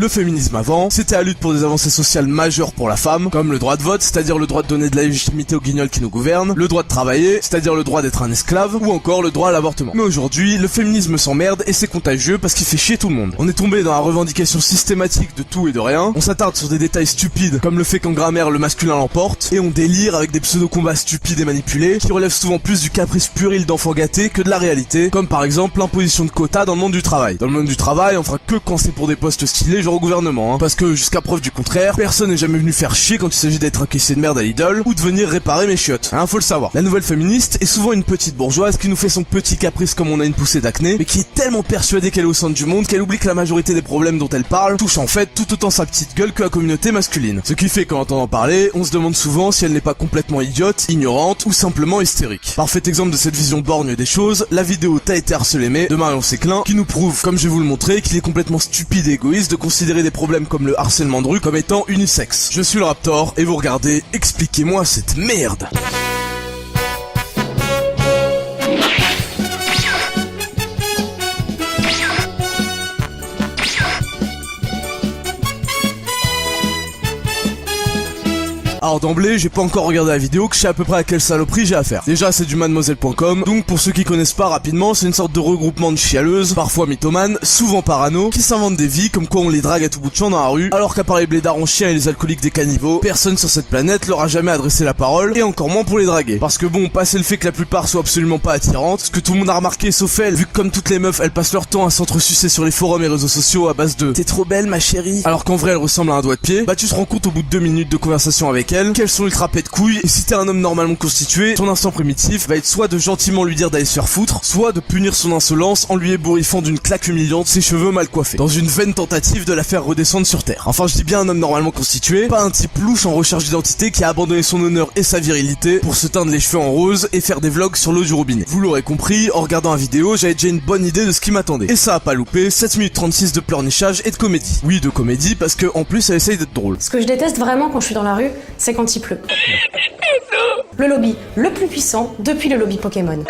Le féminisme avant, c'était la lutte pour des avancées sociales majeures pour la femme, comme le droit de vote, c'est-à-dire le droit de donner de la légitimité aux guignols qui nous gouvernent, le droit de travailler, c'est-à-dire le droit d'être un esclave, ou encore le droit à l'avortement. Mais aujourd'hui, le féminisme s'emmerde et c'est contagieux parce qu'il fait chier tout le monde. On est tombé dans la revendication systématique de tout et de rien, on s'attarde sur des détails stupides, comme le fait qu'en grammaire le masculin l'emporte, et on délire avec des pseudo-combats stupides et manipulés, qui relèvent souvent plus du caprice puéril d'enfants gâtés que de la réalité, comme par exemple l'imposition de quotas dans le monde du travail. Dans le monde du travail, on fera que quand c'est pour des postes stylés genre au gouvernement, parce que jusqu'à preuve du contraire, personne n'est jamais venu faire chier quand il s'agit d'être un caissier de merde à Lidl ou de venir réparer mes chiottes. Faut le savoir. La nouvelle féministe est souvent une petite bourgeoise qui nous fait son petit caprice comme on a une poussée d'acné, mais qui est tellement persuadée qu'elle est au centre du monde qu'elle oublie que la majorité des problèmes dont elle parle touchent en fait tout autant sa petite gueule que la communauté masculine. Ce qui fait qu'en entendant parler, on se demande souvent si elle n'est pas complètement idiote, ignorante ou simplement hystérique. Parfait exemple de cette vision borgne des choses, la vidéo T'as été harcelé mais de Marion Séclin qui nous prouve, comme je vais vous le montrer, qu'il est complètement stupide et égoïste de considérer des problèmes comme le harcèlement de rue comme étant unisexe. Je suis le Raptor et vous regardez Expliquez-moi cette merde. Alors d'emblée, j'ai pas encore regardé la vidéo, que je sais à peu près à quelle saloperie j'ai affaire. Déjà, c'est du mademoiselle.com, donc pour ceux qui connaissent pas rapidement, c'est une sorte de regroupement de chialeuses, parfois mythomanes, souvent parano, qui s'inventent des vies comme quoi on les drague à tout bout de champ dans la rue, alors qu'à part les blédards en chien et les alcooliques des caniveaux, personne sur cette planète leur a jamais adressé la parole, et encore moins pour les draguer. Parce que bon, passer le fait que la plupart soient absolument pas attirantes, ce que tout le monde a remarqué sauf elle, vu que comme toutes les meufs, elles passent leur temps à s'entresucer sur les forums et réseaux sociaux à base de "T'es trop belle ma chérie", alors qu'en vrai elle ressemble à un doigt de pied, bah tu te rends compte au bout de 2 minutes de conversation avec elle qu'elles sont ultra pète couilles, et si t'es un homme normalement constitué, ton instinct primitif va être soit de gentiment lui dire d'aller se faire foutre, soit de punir son insolence en lui ébouriffant d'une claque humiliante ses cheveux mal coiffés, dans une vaine tentative de la faire redescendre sur terre. Enfin je dis bien un homme normalement constitué, pas un type louche en recherche d'identité qui a abandonné son honneur et sa virilité pour se teindre les cheveux en rose et faire des vlogs sur l'eau du robinet. Vous l'aurez compris, en regardant la vidéo, j'avais déjà une bonne idée de ce qui m'attendait. Et ça a pas loupé, 7 minutes 36 de pleurnichage et de comédie. Oui, de comédie, parce que en plus elle essaye d'être drôle. Ce que je déteste vraiment quand je suis dans la rue, c'est quand il pleut. Le lobby le plus puissant depuis le lobby Pokémon.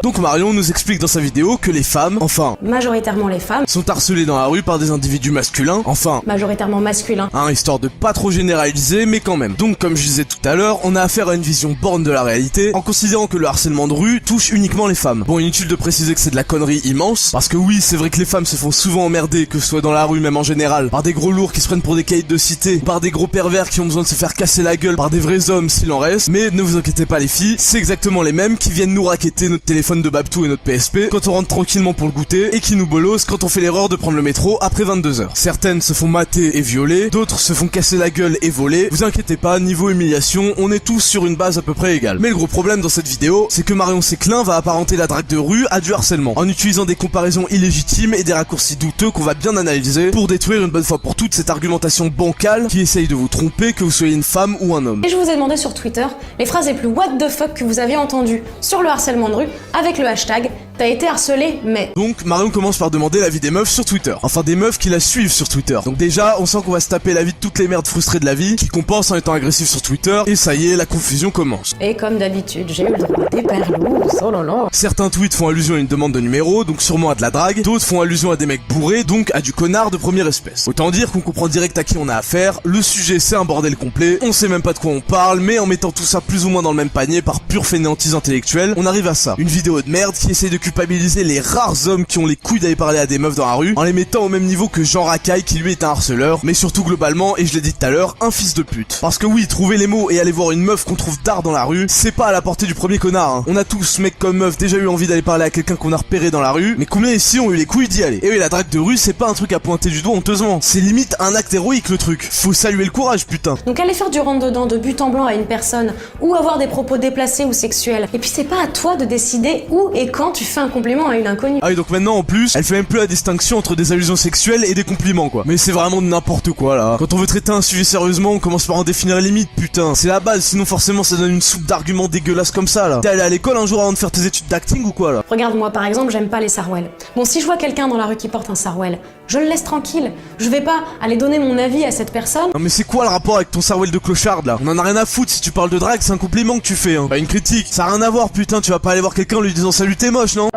Donc Marion nous explique dans sa vidéo que les femmes, enfin majoritairement les femmes, sont harcelées dans la rue par des individus masculins, enfin majoritairement masculins, histoire de pas trop généraliser mais quand même. Donc comme je disais tout à l'heure, on a affaire à une vision borne de la réalité en considérant que le harcèlement de rue touche uniquement les femmes. Bon, inutile de préciser que c'est de la connerie immense, parce que oui, c'est vrai que les femmes se font souvent emmerder, que ce soit dans la rue même en général, par des gros lourds qui se prennent pour des caïds de cité, par des gros pervers qui ont besoin de se faire casser la gueule par des vrais hommes s'il en reste, mais ne vous inquiétez pas les filles, c'est exactement les mêmes qui viennent nous raqueter notre téléphone de Babtou et notre PSP quand on rentre tranquillement pour le goûter et qui nous bolossent quand on fait l'erreur de prendre le métro après 22h. Certaines se font mater et violer, d'autres se font casser la gueule et voler. Vous inquiétez pas, niveau humiliation, on est tous sur une base à peu près égale. Mais le gros problème dans cette vidéo, c'est que Marion Séclin va apparenter la drague de rue à du harcèlement, en utilisant des comparaisons illégitimes et des raccourcis douteux qu'on va bien analyser pour détruire une bonne fois pour toutes cette argumentation bancale qui essaye de vous tromper que vous soyez une femme ou un homme. Et je vous ai demandé sur Twitter les phrases les plus what the fuck que vous aviez entendues sur le harcèlement de rue avec le hashtag T'as été harcelé mais... Donc Marion commence par demander l'avis des meufs sur Twitter. Enfin des meufs qui la suivent sur Twitter. Donc déjà on sent qu'on va se taper l'avis de toutes les merdes frustrées de la vie qui compensent en étant agressif sur Twitter. Et ça y est, la confusion commence. Et comme d'habitude, j'ai eu le droit des perlousses, oh là là. Certains tweets font allusion à une demande de numéro, donc sûrement à de la drague. D'autres font allusion à des mecs bourrés, donc à du connard de première espèce. Autant dire qu'on comprend direct à qui on a affaire. Le sujet c'est un bordel complet. On sait même pas de quoi on parle, mais en mettant tout ça plus ou moins dans le même panier par pure fainéantise intellectuelle, on arrive à ça. Une vidéo de merde qui essaye de culpabiliser les rares hommes qui ont les couilles d'aller parler à des meufs dans la rue, en les mettant au même niveau que Jean Racaille qui lui est un harceleur, mais surtout globalement, et je l'ai dit tout à l'heure, un fils de pute. Parce que oui, trouver les mots et aller voir une meuf qu'on trouve tard dans la rue, c'est pas à la portée du premier connard. On a tous, mecs comme meufs, déjà eu envie d'aller parler à quelqu'un qu'on a repéré dans la rue, mais combien ici ont eu les couilles d'y aller? Et oui, la drague de rue, c'est pas un truc à pointer du doigt honteusement, c'est limite un acte héroïque le truc. Faut saluer le courage, putain. Donc aller faire du rentre-dedans de but en blanc à une personne, ou avoir des propos déplacés ou sexuels, et puis c'est pas à toi de décider où et quand tu fais un compliment à une inconnue. Ah oui, donc maintenant en plus, elle fait même plus la distinction entre des allusions sexuelles et des compliments quoi. Mais c'est vraiment n'importe quoi là. Quand on veut traiter un sujet sérieusement, on commence par en définir les limites, putain. C'est la base, sinon forcément ça donne une soupe d'arguments dégueulasses comme ça là. T'es allé à l'école un jour avant de faire tes études d'acting ou quoi là? Regarde, moi par exemple, j'aime pas les sarouels. Bon, si je vois quelqu'un dans la rue qui porte un sarouel, je le laisse tranquille. Je vais pas aller donner mon avis à cette personne. Non mais c'est quoi le rapport avec ton sarouel de clochard là? On en a rien à foutre, si tu parles de drague, c'est un compliment que tu fais hein. Pas une critique, ça a rien à voir putain, tu vas pas aller voir quelqu'un en lui disant salut t'es moche non?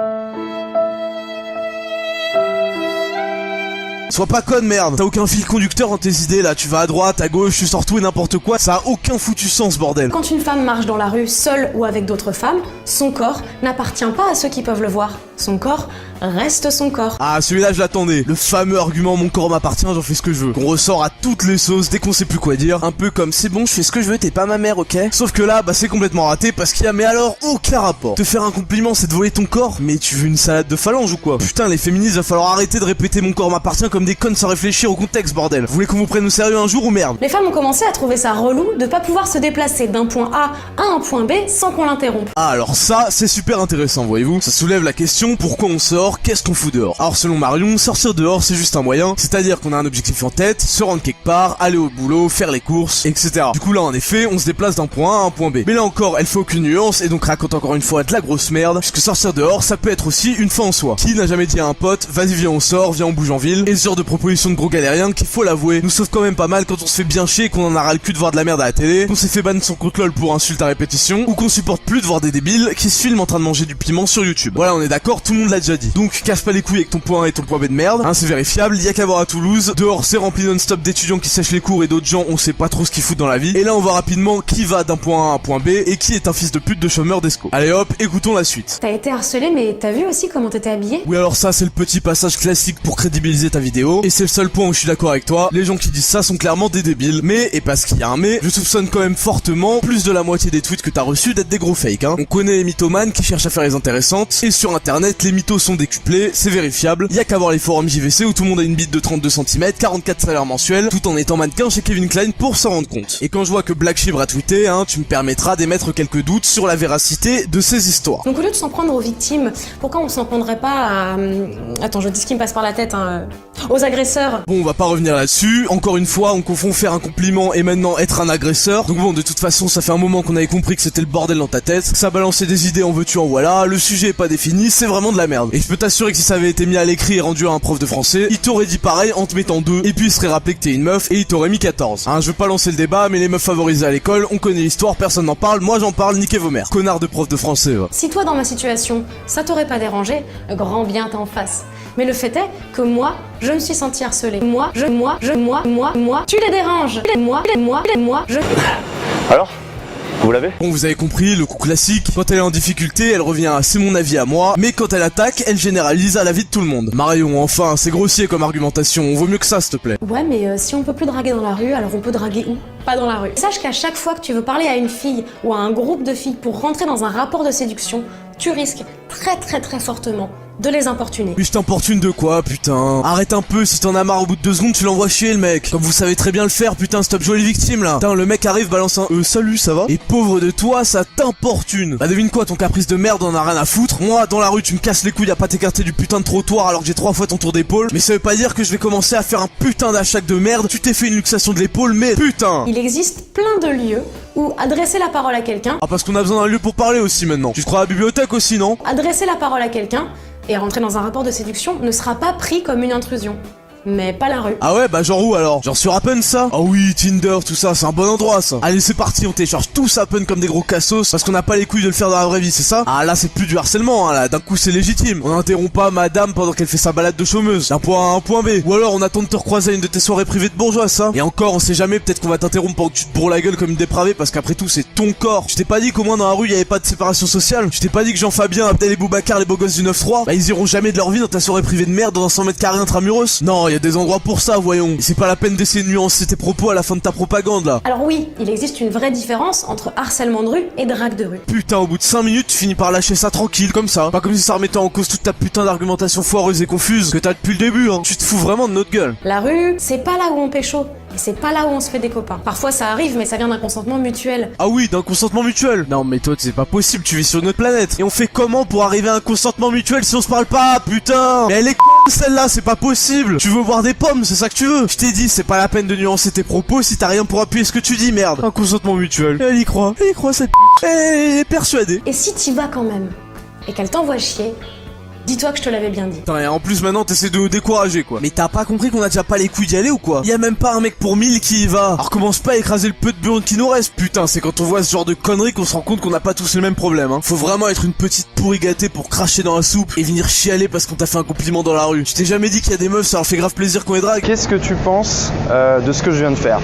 Sois pas conne, merde. T'as aucun fil conducteur dans tes idées, là. Tu vas à droite, à gauche, tu sors tout et n'importe quoi. Ça a aucun foutu sens, bordel. Quand une femme marche dans la rue seule ou avec d'autres femmes, son corps n'appartient pas à ceux qui peuvent le voir. Son corps reste son corps. Ah, celui-là, je l'attendais. Le fameux argument mon corps m'appartient, j'en fais ce que je veux. Qu'on ressort à toutes les sauces dès qu'on sait plus quoi dire. Un peu comme c'est bon, je fais ce que je veux, t'es pas ma mère, ok? Sauf que là, bah c'est complètement raté parce qu'il y a mais alors aucun rapport. Te faire un compliment, c'est de voler ton corps? Mais tu veux une salade de phalange ou quoi? Putain, les féministes, va falloir arrêter de répéter mon corps m'appartient comme des connes sans réfléchir au contexte, bordel. Vous voulez qu'on vous prenne au sérieux un jour ou merde? Les femmes ont commencé à trouver ça relou de pas pouvoir se déplacer d'un point A à un point B sans qu'on l'interrompe. Ah, alors ça, c'est super intéressant, voyez-vous. Ça soulève la question, pourquoi on sort? Qu'est-ce qu'on fout dehors? Alors selon Marion, sortir dehors c'est juste un moyen, c'est-à-dire qu'on a un objectif en tête, se rendre quelque part, aller au boulot, faire les courses, etc. Du coup là en effet, on se déplace d'un point A à un point B. Mais là encore, elle fait aucune nuance et donc raconte encore une fois de la grosse merde, puisque sortir dehors ça peut être aussi une fin en soi. Qui n'a jamais dit à un pote, vas-y viens on sort, viens on bouge en ville, et ce genre de proposition de gros galériens qu'il faut l'avouer, nous sauve quand même pas mal quand on se fait bien chier et qu'on en a ras le cul de voir de la merde à la télé, qu'on s'est fait ban son compte LOL pour insulte à répétition, ou qu'on supporte plus de voir des débiles qui se filment en train de manger du piment sur YouTube. Voilà, on est d'accord, tout le monde l'a déjà dit. Donc casse pas les couilles avec ton point A et ton point B de merde, hein, c'est vérifiable, y a qu'à voir à Toulouse, dehors c'est rempli non-stop d'étudiants qui sèchent les cours et d'autres gens on sait pas trop ce qu'ils foutent dans la vie, et là on voit rapidement qui va d'un point A à un point B et qui est un fils de pute de chômeur d'esco. Allez hop, écoutons la suite. T'as été harcelé, mais t'as vu aussi comment t'étais habillé? Oui alors ça c'est le petit passage classique pour crédibiliser ta vidéo, et c'est le seul point où je suis d'accord avec toi, les gens qui disent ça sont clairement des débiles, mais, et parce qu'il y a un mais, je soupçonne quand même fortement plus de la moitié des tweets que t'as reçus d'être des gros fakes, hein. On connaît les mythomanes qui cherchent à faire les intéressantes, et sur internet les mythos sont décuplés, c'est vérifiable, y a qu'à voir les forums JVC où tout le monde a une bite de 32 cm, 44 salaires mensuels, tout en étant mannequin chez Kevin Klein pour s'en rendre compte. Et quand je vois que Black Sheep a tweeté, hein, tu me permettras d'émettre quelques doutes sur la véracité de ces histoires. Donc au lieu de s'en prendre aux victimes, pourquoi on s'en prendrait pas à... Attends, je dis ce qui me passe par la tête, hein, aux agresseurs? Bon, on va pas revenir là-dessus, encore une fois, on confond faire un compliment et maintenant être un agresseur, donc bon, de toute façon, ça fait un moment qu'on avait compris que c'était le bordel dans ta tête, ça balançait des idées en veux-tu en voilà, le sujet est pas défini, c'est vraiment de la merde. Et je peux t'assurer que si ça avait été mis à l'écrit et rendu à un prof de français, il t'aurait dit pareil en te mettant 2, et puis il serait rappelé que t'es une meuf, et il t'aurait mis 14. Hein, je veux pas lancer le débat, mais les meufs favorisées à l'école, on connaît l'histoire, personne n'en parle, moi j'en parle, niquez vos mères. Connard de prof de français, va. Si toi, dans ma situation, ça t'aurait pas dérangé, grand bien t'en face. Mais le fait est que moi, je me suis sentie harcelée. Moi, tu les déranges. Moi, je... Alors ? Vous l'avez ? Bon, vous avez compris, le coup classique, quand elle est en difficulté, elle revient à c'est mon avis à moi, mais quand elle attaque, elle généralise à l'avis de tout le monde. Marion, enfin, c'est grossier comme argumentation, on vaut mieux que ça, s'il te plaît. Ouais, mais si on peut plus draguer dans la rue, alors on peut draguer où? Pas dans la rue. Sache qu'à chaque fois que tu veux parler à une fille ou à un groupe de filles pour rentrer dans un rapport de séduction, tu risques très fortement de les importuner. Mais je t'importune de quoi, putain? Arrête un peu, si t'en as marre au bout de 2 secondes, tu l'envoies chier le mec. Comme vous savez très bien le faire, putain, stop jouer les victimes là. Putain, le mec arrive, balance un salut, ça va? Et pauvre de toi, ça t'importune. Bah devine quoi, ton caprice de merde, on a rien à foutre. Moi, dans la rue, tu me casses les couilles à pas t'écarter du putain de trottoir alors que j'ai 3 fois ton tour d'épaule. Mais ça veut pas dire que je vais commencer à faire un putain d'achat de merde. Tu t'es fait une luxation de l'épaule, mais putain! Il existe plein de lieux où adresser la parole à quelqu'un... Ah, parce qu'on a besoin d'un lieu pour parler aussi maintenant. Tu te crois à la bibliothèque aussi, non? Adresser la parole à quelqu'un et rentrer dans un rapport de séduction ne sera pas pris comme une intrusion. Mais pas la rue. Ah ouais, bah genre où alors? Genre sur Happen ça? Ah oui, Tinder, tout ça, c'est un bon endroit ça. Allez, c'est parti, on télécharge tous Happen comme des gros cassos parce qu'on n'a pas les couilles de le faire dans la vraie vie, c'est ça? Ah là, c'est plus du harcèlement, hein, là, d'un coup c'est légitime. On n'interrompt pas madame pendant qu'elle fait sa balade de chômeuse, d'un point A à un point B. Ou alors on attend de te recroiser à une de tes soirées privées de bourgeois, ça. Et encore, on sait jamais, peut-être qu'on va t'interrompre pendant que tu te bourres la gueule comme une dépravée parce qu'après tout, c'est ton corps. Je t'ai pas dit qu'au moins dans la rue, il y avait pas de séparation sociale. Je t'ai pas dit que Jean-Fabien, Abdel et Boubacar, les beaux gosses du 9-3, bah ils iront jamais de leur vie dans ta soirée privée de merde dans un 100 mètres carrés intramuros. Non, il y a des endroits pour ça. Voyons, et c'est pas la peine d'essayer de nuancer tes propos à la fin de ta propagande là. Alors oui, il existe une vraie différence entre harcèlement de rue et drague de rue. Putain, au bout de 5 minutes, tu finis par lâcher ça tranquille, comme ça. Pas comme si ça remettait en cause toute ta putain d'argumentation foireuse et confuse que t'as depuis le début, hein. Tu te fous vraiment de notre gueule. La rue, c'est pas là où on pécho. Et c'est pas là où on se fait des copains. Parfois ça arrive, mais ça vient d'un consentement mutuel. Ah oui, d'un consentement mutuel. Non mais toi, c'est pas possible, tu vis sur notre planète. Et on fait comment pour arriver à un consentement mutuel si on se parle pas, putain? Mais elle est con celle-là, c'est pas possible. Tu veux voir des pommes, c'est ça que tu veux? Je t'ai dit, c'est pas la peine de nuancer tes propos si t'as rien pour appuyer ce que tu dis, merde. Un consentement mutuel. Elle y croit cette p***. Elle est persuadée. Et si t'y vas quand même, et qu'elle t'envoie chier, Dis-toi que je te l'avais bien dit. Putain, et en plus maintenant t'essaies de nous décourager quoi. Mais t'as pas compris qu'on a déjà pas les couilles d'y aller ou quoi? Y a même pas un mec pour 1000 qui y va. Alors commence pas à écraser le peu de burnes qui nous reste. Putain, c'est quand on voit ce genre de conneries qu'on se rend compte qu'on n'a pas tous le même problème hein. Faut vraiment être une petite pourri gâtée pour cracher dans la soupe et venir chialer parce qu'on t'a fait un compliment dans la rue. Je t'ai jamais dit qu'il y a des meufs, ça leur fait grave plaisir qu'on les drague. Qu'est-ce que tu penses de ce que je viens de faire?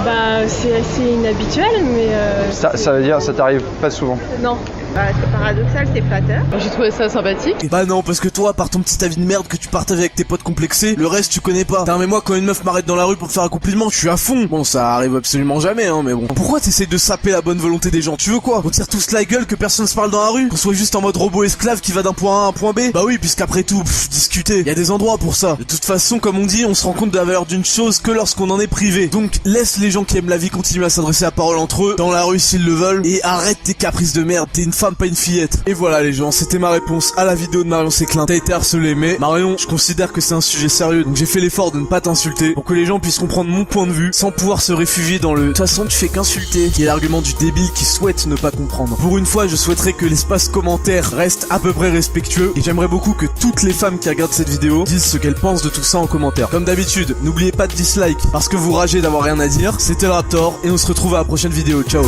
Bah c'est assez inhabituel mais Ça veut dire ça t'arrive pas souvent? non. Bah c'est paradoxal, c'est flatteur. J'ai trouvé ça sympathique. Et bah non, parce que toi, par ton petit avis de merde que tu partages avec tes potes complexés, le reste tu connais pas. Putain, mais moi quand une meuf m'arrête dans la rue pour me faire un compliment, je suis à fond. Bon, ça arrive absolument jamais hein, mais bon. Pourquoi t'essayes de saper la bonne volonté des gens? Tu veux quoi? On tire tous la gueule, que personne se parle dans la rue? Qu'on soit juste en mode robot esclave qui va d'un point A à un point B? Bah oui, puisqu'après tout, discuter, y a des endroits pour ça. De toute façon, comme on dit, on se rend compte de la valeur d'une chose que lorsqu'on en est privé. Donc laisse les gens qui aiment la vie continuer à s'adresser la parole entre eux, dans la rue s'ils le veulent, et arrête tes caprices de merde, t'es une femme pas une fillette. Et voilà les gens, c'était ma réponse à la vidéo de Marion Séclin. T'as été harcelé, mais Marion, je considère que c'est un sujet sérieux, donc j'ai fait l'effort de ne pas t'insulter, pour que les gens puissent comprendre mon point de vue, sans pouvoir se réfugier dans le « de toute façon tu fais qu'insulter », qui est l'argument du débile qui souhaite ne pas comprendre. Pour une fois, je souhaiterais que l'espace commentaire reste à peu près respectueux, et j'aimerais beaucoup que toutes les femmes qui regardent cette vidéo disent ce qu'elles pensent de tout ça en commentaire. Comme d'habitude, n'oubliez pas de dislike, parce que vous ragez d'avoir rien à dire. C'était le Raptor, et on se retrouve à la prochaine vidéo. Ciao.